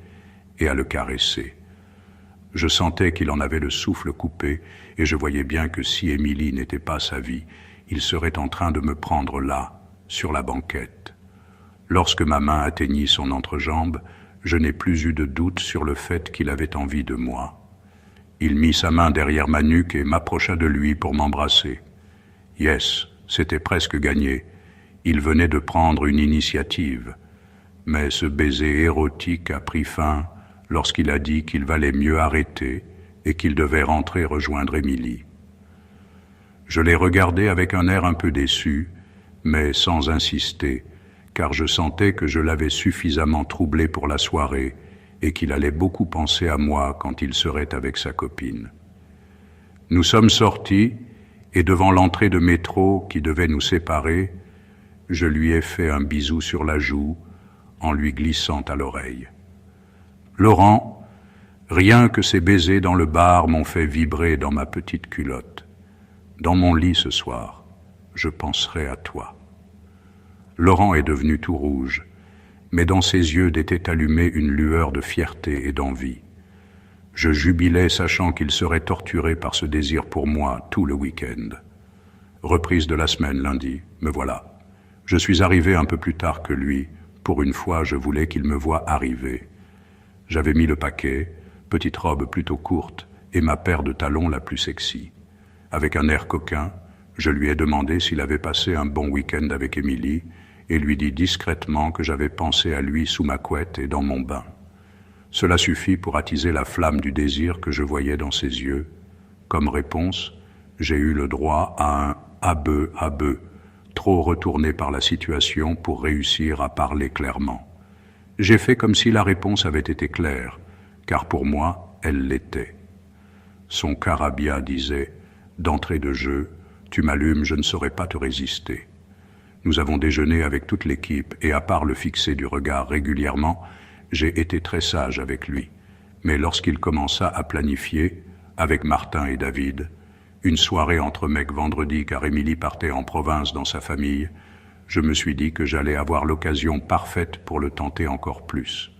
et à le caresser. Je sentais qu'il en avait le souffle coupé et je voyais bien que si Émilie n'était pas sa vie, il serait en train de me prendre là, sur la banquette. Lorsque ma main atteignit son entrejambe, je n'ai plus eu de doute sur le fait qu'il avait envie de moi. Il mit sa main derrière ma nuque et m'approcha de lui pour m'embrasser. Yes, c'était presque gagné. Il venait de prendre une initiative. Mais ce baiser érotique a pris fin lorsqu'il a dit qu'il valait mieux arrêter et qu'il devait rentrer rejoindre Émilie. Je l'ai regardé avec un air un peu déçu, mais sans insister, car je sentais que je l'avais suffisamment troublé pour la soirée et qu'il allait beaucoup penser à moi quand il serait avec sa copine. Nous sommes sortis et devant l'entrée de métro qui devait nous séparer, je lui ai fait un bisou sur la joue en lui glissant à l'oreille. Laurent, rien que ces baisers dans le bar m'ont fait vibrer dans ma petite culotte. Dans mon lit ce soir, je penserai à toi. Laurent est devenu tout rouge, mais dans ses yeux était allumée une lueur de fierté et d'envie. Je jubilais sachant qu'il serait torturé par ce désir pour moi tout le week-end. Reprise de la semaine lundi, me voilà. Je suis arrivé un peu plus tard que lui. Pour une fois, je voulais qu'il me voie arriver. J'avais mis le paquet, petite robe plutôt courte et ma paire de talons la plus sexy. Avec un air coquin, je lui ai demandé s'il avait passé un bon week-end avec Émilie et lui dis discrètement que j'avais pensé à lui sous ma couette et dans mon bain. Cela suffit pour attiser la flamme du désir que je voyais dans ses yeux. Comme réponse, j'ai eu le droit à un « abeu », trop retourné par la situation pour réussir à parler clairement. J'ai fait comme si la réponse avait été claire, car pour moi, elle l'était. Son carabia disait « D'entrée de jeu, tu m'allumes, je ne saurais pas te résister ». Nous avons déjeuné avec toute l'équipe et à part le fixer du regard régulièrement, j'ai été très sage avec lui. Mais lorsqu'il commença à planifier, avec Martin et David, une soirée entre mecs vendredi car Émilie partait en province dans sa famille, je me suis dit que j'allais avoir l'occasion parfaite pour le tenter encore plus.